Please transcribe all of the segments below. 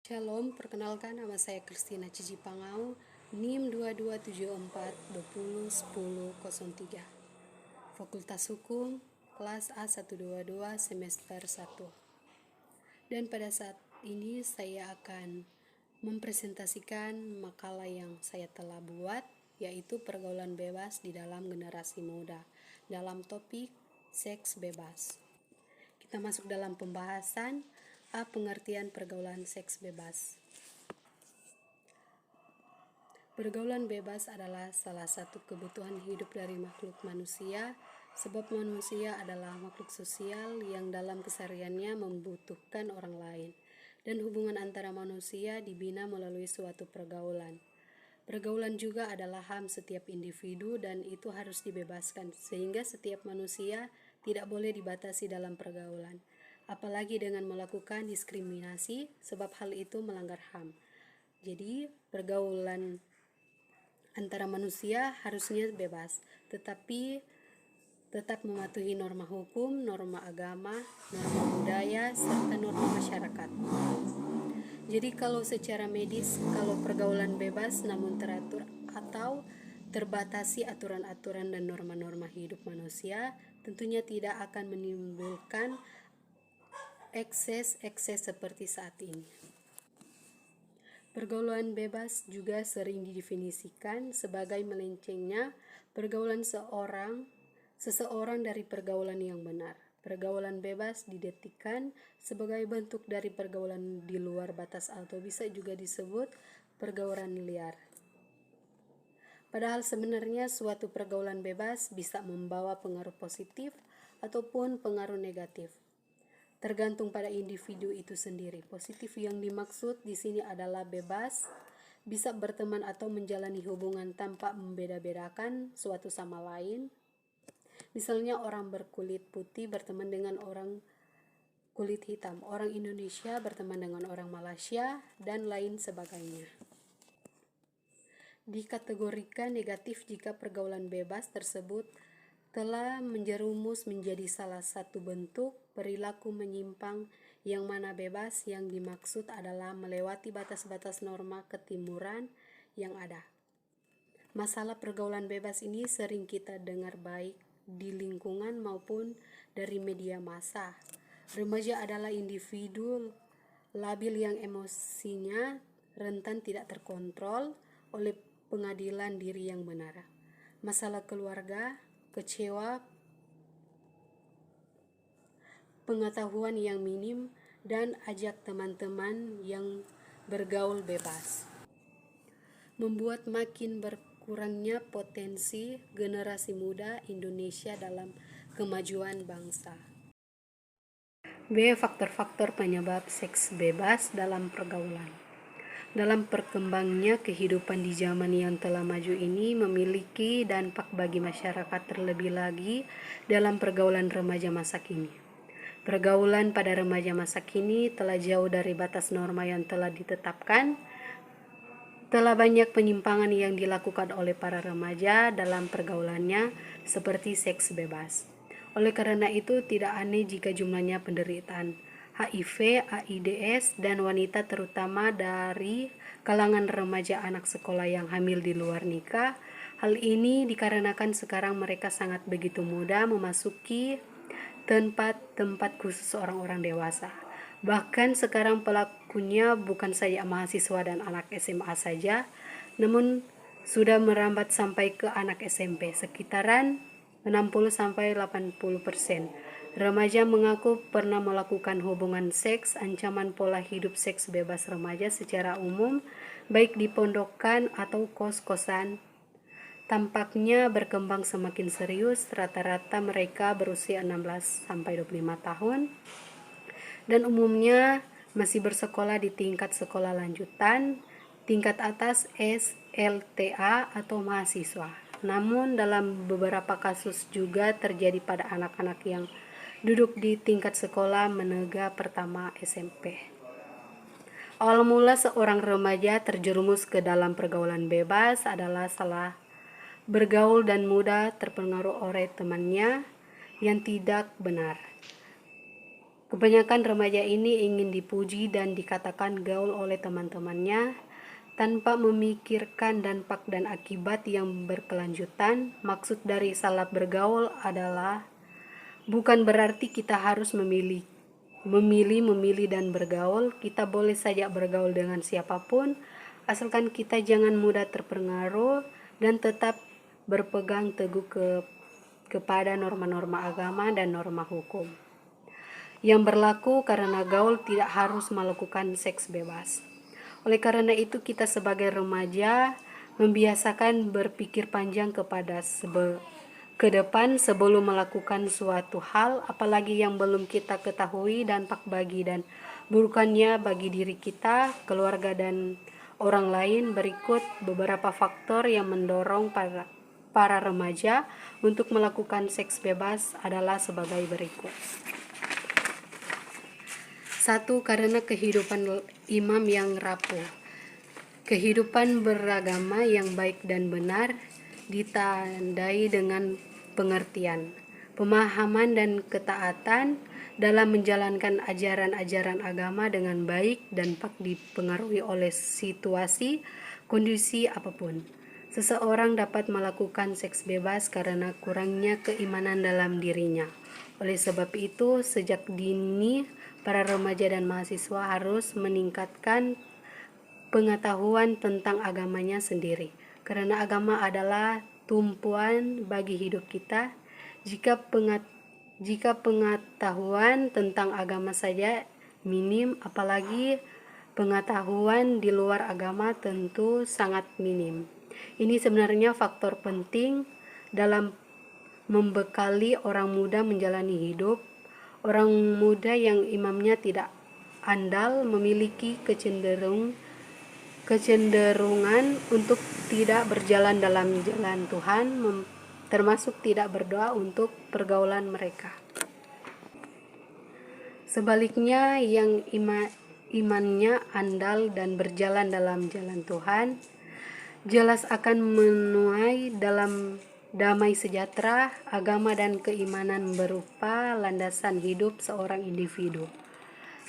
Shalom, perkenalkan nama saya Kristina Cici Pangau, NIM 2274201003, Fakultas Hukum, kelas A122 semester 1. Dan pada saat ini saya akan mempresentasikan makalah yang saya telah buat, yaitu pergaulan bebas di dalam generasi muda, dalam topik seks bebas. Kita masuk dalam pembahasan. Pengertian pergaulan seks bebas. Pergaulan bebas adalah salah satu kebutuhan hidup dari makhluk manusia, sebab manusia adalah makhluk sosial yang dalam kesehariannya membutuhkan orang lain, dan hubungan antara manusia dibina melalui suatu pergaulan. Pergaulan juga adalah HAM setiap individu dan itu harus dibebaskan, sehingga setiap manusia tidak boleh dibatasi dalam pergaulan, apalagi dengan melakukan diskriminasi, sebab hal itu melanggar HAM. Jadi, pergaulan antara manusia harusnya bebas, tetapi tetap mematuhi norma hukum, norma agama, norma budaya, serta norma masyarakat. Jadi kalau secara medis, kalau pergaulan bebas namun teratur atau terbatasi aturan-aturan dan norma-norma hidup manusia, tentunya tidak akan menimbulkan ekses seperti saat ini. Pergaulan bebas juga sering didefinisikan sebagai melencengnya pergaulan seseorang dari pergaulan yang benar. Pergaulan bebas didetikkan sebagai bentuk dari pergaulan di luar batas atau bisa juga disebut pergaulan liar. Padahal sebenarnya suatu pergaulan bebas bisa membawa pengaruh positif ataupun pengaruh negatif. Tergantung pada individu itu sendiri. Positif yang dimaksud di sini adalah bebas, bisa berteman atau menjalani hubungan tanpa membeda-bedakan suatu sama lain. Misalnya orang berkulit putih berteman dengan orang kulit hitam, orang Indonesia berteman dengan orang Malaysia, dan lain sebagainya. Dikategorikan negatif jika pergaulan bebas tersebut telah menjerumus menjadi salah satu bentuk perilaku menyimpang, yang mana bebas yang dimaksud adalah melewati batas-batas norma ketimuran yang ada. Masalah pergaulan bebas ini sering kita dengar baik di lingkungan maupun dari media massa. Remaja adalah individu labil yang emosinya rentan tidak terkontrol oleh pengadilan diri yang benar. Masalah keluarga, kecewa, pengetahuan yang minim, dan ajak teman-teman yang bergaul bebas, membuat makin berkurangnya potensi generasi muda Indonesia dalam kemajuan bangsa. B. Faktor-faktor penyebab seks bebas dalam pergaulan. Dalam perkembangnya kehidupan di zaman yang telah maju ini memiliki dampak bagi masyarakat, terlebih lagi dalam pergaulan remaja masa kini. Pergaulan pada remaja masa kini telah jauh dari batas norma yang telah ditetapkan. Telah banyak penyimpangan yang dilakukan oleh para remaja dalam pergaulannya, seperti seks bebas. Oleh karena itu, tidak aneh jika jumlahnya penderitaan HIV, AIDS, dan wanita terutama dari kalangan remaja anak sekolah yang hamil di luar nikah. Hal ini dikarenakan sekarang mereka sangat begitu mudah memasuki tempat-tempat khusus orang-orang dewasa. Bahkan sekarang pelakunya bukan saja mahasiswa dan anak SMA saja, namun sudah merambat sampai ke anak SMP, sekitaran 60-80%. Remaja mengaku pernah melakukan hubungan seks. Ancaman pola hidup seks bebas remaja secara umum, baik di pondokan atau kos-kosan, tampaknya berkembang semakin serius. Rata-rata mereka berusia 16-25 tahun dan umumnya masih bersekolah di tingkat sekolah lanjutan, tingkat atas SLTA atau mahasiswa. Namun dalam beberapa kasus juga terjadi pada anak-anak yang duduk di tingkat sekolah menengah pertama SMP. Awal mula seorang remaja terjerumus ke dalam pergaulan bebas adalah salah bergaul dan mudah terpengaruh oleh temannya yang tidak benar. Kebanyakan remaja ini ingin dipuji dan dikatakan gaul oleh teman-temannya tanpa memikirkan dampak dan akibat yang berkelanjutan. Maksud dari salah bergaul adalah bukan berarti kita harus memilih dan bergaul. Kita boleh saja bergaul dengan siapapun, asalkan kita jangan mudah terpengaruh dan tetap berpegang teguh kepada norma-norma agama dan norma hukum yang berlaku, karena gaul tidak harus melakukan seks bebas. Oleh karena itu, kita sebagai remaja membiasakan berpikir panjang ke depan sebelum melakukan suatu hal, apalagi yang belum kita ketahui dampak bagi dan burukannya bagi diri kita, keluarga, dan orang lain. Berikut beberapa faktor yang mendorong para remaja untuk melakukan seks bebas adalah sebagai berikut. 1. Karena kehidupan imam yang rapuh. Kehidupan beragama yang baik dan benar ditandai dengan pengertian, pemahaman, dan ketaatan dalam menjalankan ajaran-ajaran agama dengan baik dan dapat dipengaruhi oleh situasi, kondisi apapun. Seseorang dapat melakukan seks bebas karena kurangnya keimanan dalam dirinya. Oleh sebab itu, sejak dini, para remaja dan mahasiswa harus meningkatkan pengetahuan tentang agamanya sendiri, karena agama adalah tumpuan bagi hidup kita. Jika pengetahuan tentang agama saja minim, apalagi pengetahuan di luar agama tentu sangat minim. Ini sebenarnya faktor penting dalam membekali orang muda menjalani hidup. Orang muda yang imamnya tidak andal memiliki kecenderungan untuk tidak berjalan dalam jalan Tuhan, termasuk tidak berdoa untuk pergaulan mereka. Sebaliknya, yang imannya andal dan berjalan dalam jalan Tuhan jelas akan menuai dalam damai sejahtera. Agama dan keimanan berupa landasan hidup seorang individu.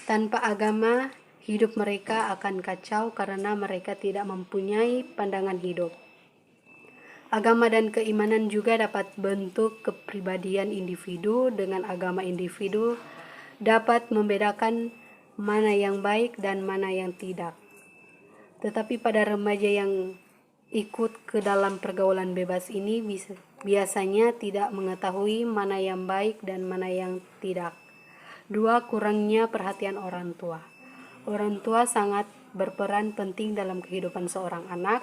Tanpa agama, hidup mereka akan kacau karena mereka tidak mempunyai pandangan hidup. Agama dan keimanan juga dapat bentuk kepribadian individu. Dengan agama, individu dapat membedakan mana yang baik dan mana yang tidak. Tetapi pada remaja yang ikut ke dalam pergaulan bebas ini biasanya tidak mengetahui mana yang baik dan mana yang tidak. 2. Kurangnya perhatian orang tua. Orang tua sangat berperan penting dalam kehidupan seorang anak.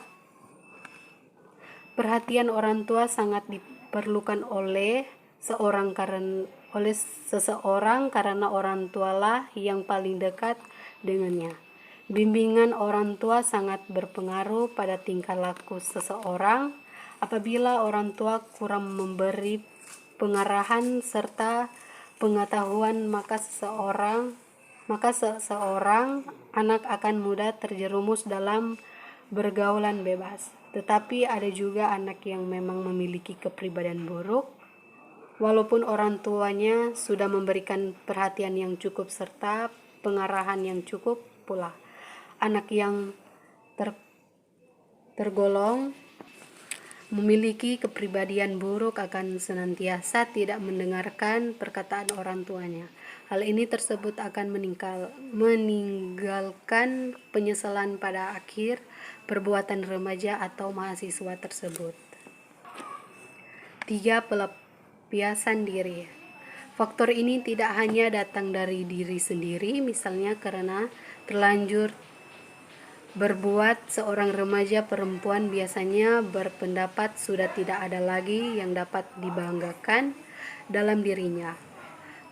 Perhatian orang tua sangat diperlukan oleh seseorang karena orang tualah yang paling dekat dengannya. Bimbingan orang tua sangat berpengaruh pada tingkah laku seseorang. Apabila orang tua kurang memberi pengarahan serta pengetahuan, maka seseorang anak akan mudah terjerumus dalam bergaulan bebas. Tetapi ada juga anak yang memang memiliki kepribadian buruk, walaupun orang tuanya sudah memberikan perhatian yang cukup serta pengarahan yang cukup pula. Anak yang tergolong memiliki kepribadian buruk akan senantiasa tidak mendengarkan perkataan orang tuanya. Hal ini tersebut akan meninggalkan penyesalan pada akhir perbuatan remaja atau mahasiswa tersebut. 3. Pelampiasan diri. Faktor ini tidak hanya datang dari diri sendiri, misalnya karena terlanjur berbuat. Seorang remaja perempuan biasanya berpendapat sudah tidak ada lagi yang dapat dibanggakan dalam dirinya.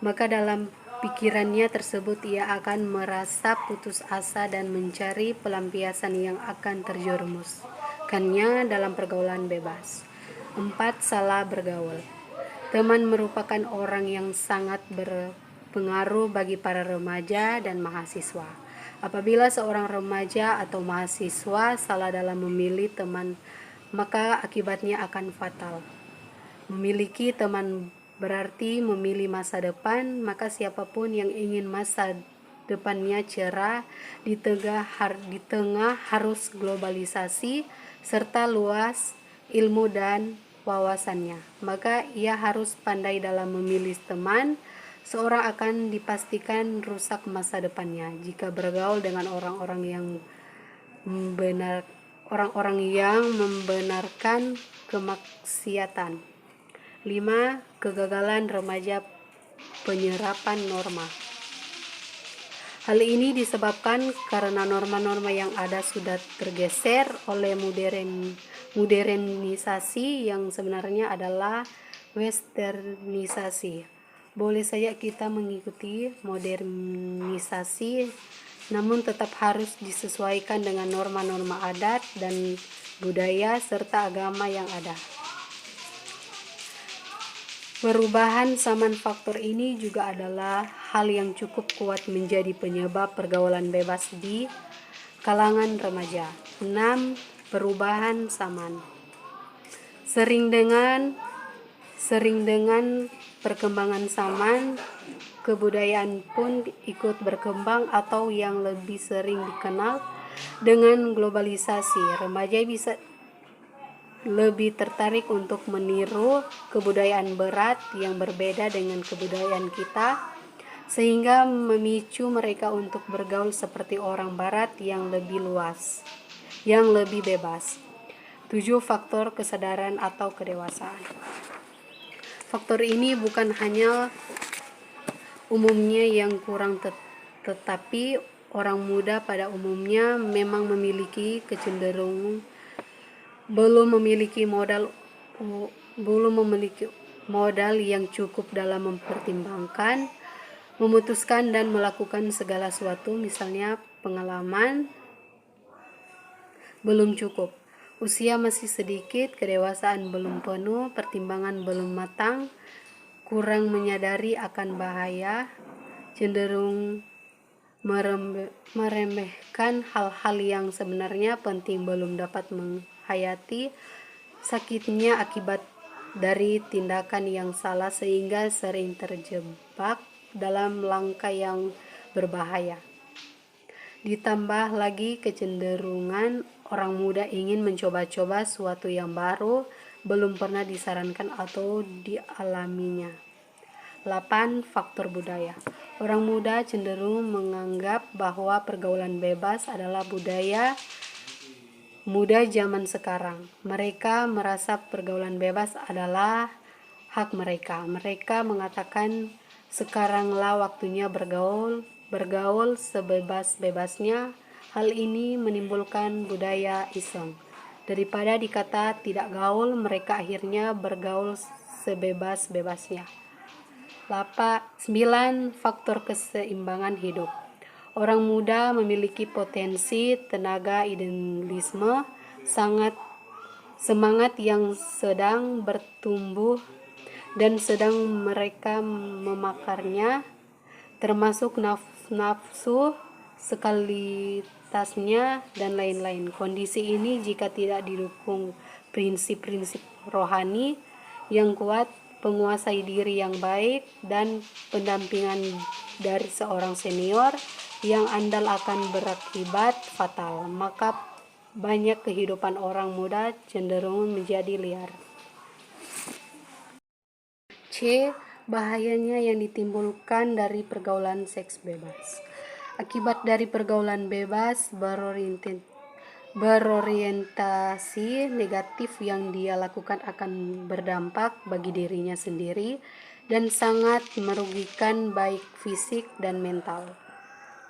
Maka dalam pikirannya tersebut ia akan merasa putus asa dan mencari pelampiasan yang akan terjerumuskannya dalam pergaulan bebas. 4. Salah bergaul. Teman merupakan orang yang sangat berpengaruh bagi para remaja dan mahasiswa. Apabila seorang remaja atau mahasiswa salah dalam memilih teman, maka akibatnya akan fatal. Memiliki teman berarti memilih masa depan, maka siapapun yang ingin masa depannya cerah di tengah harus globalisasi serta luas ilmu dan wawasannya, maka ia harus pandai dalam memilih teman. Seorang akan dipastikan rusak masa depannya jika bergaul dengan orang-orang yang membenarkan kemaksiatan. 5. Kegagalan remaja penyerapan norma. Hal ini disebabkan karena norma-norma yang ada sudah tergeser oleh modernisasi yang sebenarnya adalah westernisasi. Boleh saja kita mengikuti modernisasi, namun tetap harus disesuaikan dengan norma-norma adat dan budaya serta agama yang ada. Perubahan zaman faktor ini juga adalah hal yang cukup kuat menjadi penyebab pergaulan bebas di kalangan remaja. 6. Perubahan zaman. Sering dengan perkembangan zaman, kebudayaan pun ikut berkembang atau yang lebih sering dikenal dengan globalisasi. Remaja bisa lebih tertarik untuk meniru kebudayaan barat yang berbeda dengan kebudayaan kita, sehingga memicu mereka untuk bergaul seperti orang barat yang lebih luas, yang lebih bebas. 7. Faktor kesadaran atau kedewasaan. Faktor ini bukan hanya umumnya yang kurang tetapi orang muda pada umumnya memang memiliki kecenderungan belum memiliki modal yang cukup dalam mempertimbangkan, memutuskan dan melakukan segala sesuatu. Misalnya pengalaman belum cukup, usia masih sedikit, kedewasaan belum penuh, pertimbangan belum matang, kurang menyadari akan bahaya, cenderung meremehkan hal-hal yang sebenarnya penting, belum dapat menghayati sakitnya akibat dari tindakan yang salah sehingga sering terjebak dalam langkah yang berbahaya. Ditambah lagi kecenderungan orang muda ingin mencoba-coba sesuatu yang baru, belum pernah disarankan atau dialaminya. 8. Faktor budaya. Orang muda cenderung menganggap bahwa pergaulan bebas adalah budaya muda zaman sekarang. Mereka merasa pergaulan bebas adalah hak mereka. Mereka mengatakan sekaranglah waktunya bergaul sebebas-bebasnya. Hal ini menimbulkan budaya iseng. Daripada dikata tidak gaul, mereka akhirnya bergaul sebebas-bebasnya. 9. Faktor keseimbangan hidup. Orang muda memiliki potensi, tenaga, idealisme, semangat yang sedang bertumbuh dan sedang mereka memakarnya, termasuk nafsu, sekalitasnya, dan lain-lain. Kondisi ini jika tidak didukung prinsip-prinsip rohani yang kuat, penguasai diri yang baik, dan pendampingan dari seorang senior yang andal akan berakibat fatal, maka banyak kehidupan orang muda cenderung menjadi liar. C. Bahayanya yang ditimbulkan dari pergaulan seks bebas. Akibat dari pergaulan bebas berorientasi negatif yang dia lakukan akan berdampak bagi dirinya sendiri dan sangat merugikan baik fisik dan mental.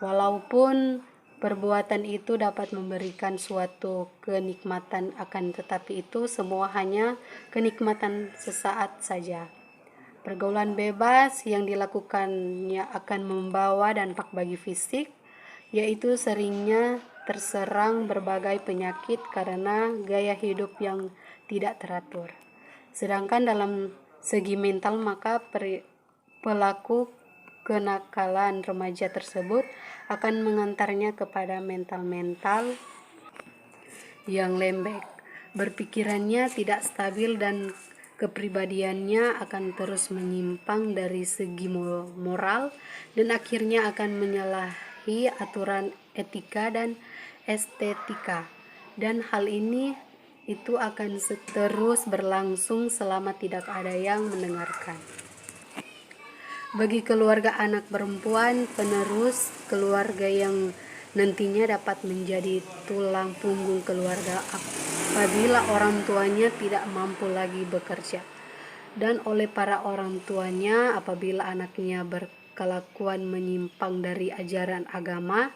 Walaupun perbuatan itu dapat memberikan suatu kenikmatan, akan tetapi itu semua hanya kenikmatan sesaat saja. Pergaulan bebas yang dilakukannya akan membawa dampak bagi fisik, yaitu seringnya terserang berbagai penyakit karena gaya hidup yang tidak teratur. Sedangkan dalam segi mental, maka pelaku kenakalan remaja tersebut akan mengantarnya kepada mental yang lembek, berpikirannya tidak stabil dan kepribadiannya akan terus menyimpang dari segi moral dan akhirnya akan menyalahi aturan etika dan estetika. Dan hal ini itu akan terus berlangsung selama tidak ada yang mendengarkan. Bagi keluarga anak perempuan penerus keluarga yang nantinya dapat menjadi tulang punggung keluarga apabila orang tuanya tidak mampu lagi bekerja, dan oleh para orang tuanya apabila anaknya berkelakuan menyimpang dari ajaran agama,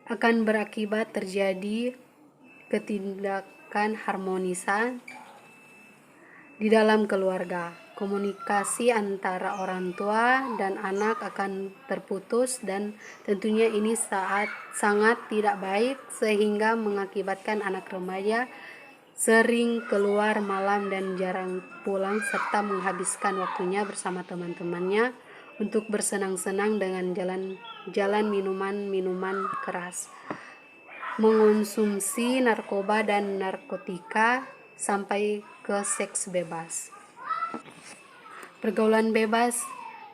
akan berakibat terjadi ketindakan harmonisan di dalam keluarga. Komunikasi antara orang tua dan anak akan terputus dan tentunya ini sangat tidak baik sehingga mengakibatkan anak remaja sering keluar malam dan jarang pulang serta menghabiskan waktunya bersama teman-temannya untuk bersenang-senang dengan jalan minuman keras, mengonsumsi narkoba dan narkotika sampai ke seks bebas. Pergaulan bebas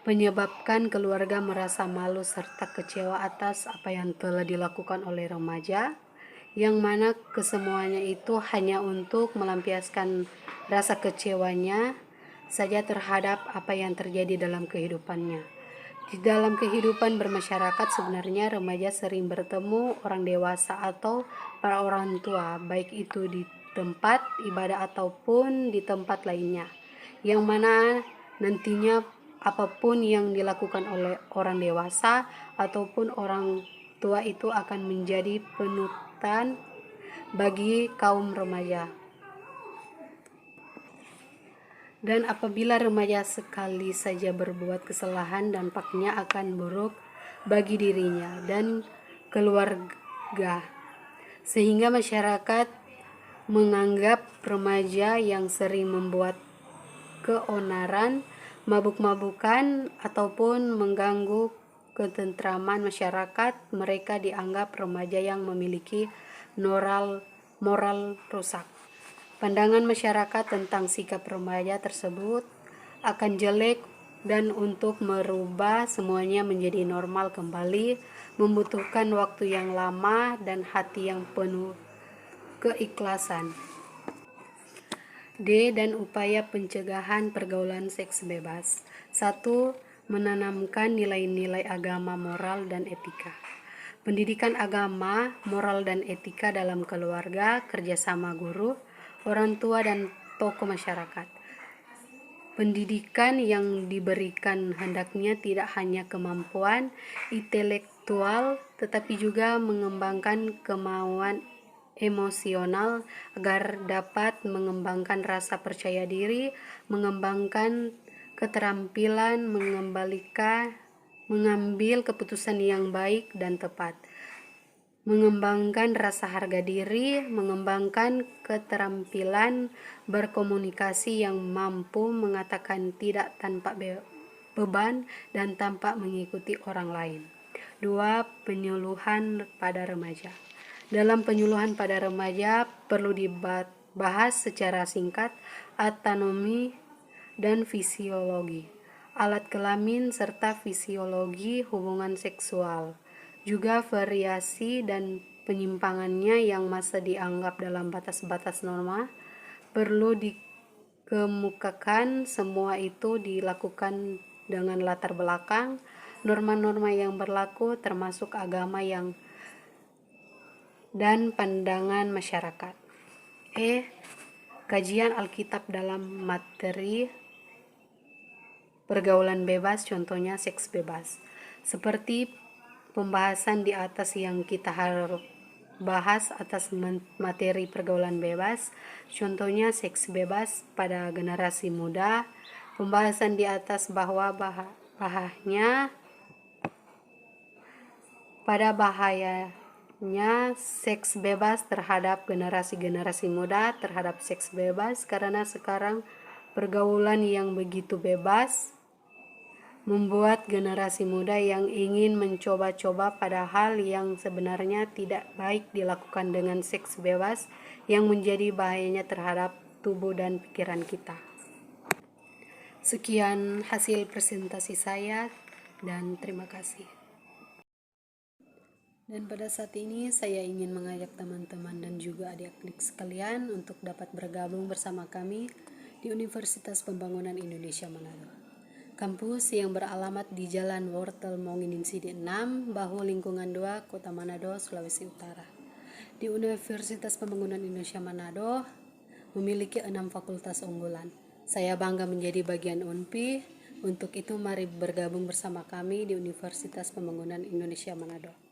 menyebabkan keluarga merasa malu serta kecewa atas apa yang telah dilakukan oleh remaja, yang mana kesemuanya itu hanya untuk melampiaskan rasa kecewanya saja terhadap apa yang terjadi dalam kehidupannya. Di dalam kehidupan bermasyarakat sebenarnya remaja sering bertemu orang dewasa atau para orang tua, baik itu di tempat ibadah ataupun di tempat lainnya, yang mana nantinya apapun yang dilakukan oleh orang dewasa ataupun orang tua itu akan menjadi panutan bagi kaum remaja. Dan apabila remaja sekali saja berbuat kesalahan, dampaknya akan buruk bagi dirinya dan keluarga, sehingga masyarakat menganggap remaja yang sering membuat keonaran, mabuk-mabukan, ataupun mengganggu ketentraman masyarakat, mereka dianggap remaja yang memiliki moral rusak. Pandangan masyarakat tentang sikap remaja tersebut akan jelek, dan untuk merubah semuanya menjadi normal kembali membutuhkan waktu yang lama dan hati yang penuh keikhlasan. D. Dan upaya pencegahan pergaulan seks bebas. 1. Menanamkan nilai-nilai agama, moral, dan etika. Pendidikan agama, moral, dan etika dalam keluarga, kerjasama guru, orang tua, dan tokoh masyarakat. Pendidikan yang diberikan hendaknya tidak hanya kemampuan intelektual, tetapi juga mengembangkan kemauan emosional agar dapat mengembangkan rasa percaya diri, mengembangkan keterampilan mengambil keputusan yang baik dan tepat, mengembangkan rasa harga diri, mengembangkan keterampilan berkomunikasi yang mampu mengatakan tidak tanpa beban dan tanpa mengikuti orang lain. 2. Penyuluhan pada remaja. Dalam penyuluhan pada remaja perlu dibahas secara singkat anatomi dan fisiologi, alat kelamin serta fisiologi hubungan seksual, juga variasi dan penyimpangannya yang masih dianggap dalam batas-batas norma perlu dikemukakan. Semua itu dilakukan dengan latar belakang norma-norma yang berlaku termasuk agama dan pandangan masyarakat. Kajian Alkitab dalam materi pergaulan bebas, contohnya seks bebas. Seperti pembahasan di atas yang kita harus bahas atas materi pergaulan bebas, contohnya seks bebas pada generasi muda. Pembahasan di atas bahwa bahayanya seks bebas terhadap generasi muda terhadap seks bebas, karena sekarang pergaulan yang begitu bebas membuat generasi muda yang ingin mencoba-coba pada hal yang sebenarnya tidak baik dilakukan dengan seks bebas yang menjadi bahayanya terhadap tubuh dan pikiran kita. Sekian hasil presentasi saya dan terima kasih. Dan pada saat ini saya ingin mengajak teman-teman dan juga adik-adik sekalian untuk dapat bergabung bersama kami di Universitas Pembangunan Indonesia Manado. Kampus yang beralamat di Jalan Wortel Monginsidi 6, Bahu Lingkungan 2, Kota Manado, Sulawesi Utara. Di Universitas Pembangunan Indonesia Manado memiliki 6 fakultas unggulan. Saya bangga menjadi bagian UNPI. Untuk itu mari bergabung bersama kami di Universitas Pembangunan Indonesia Manado.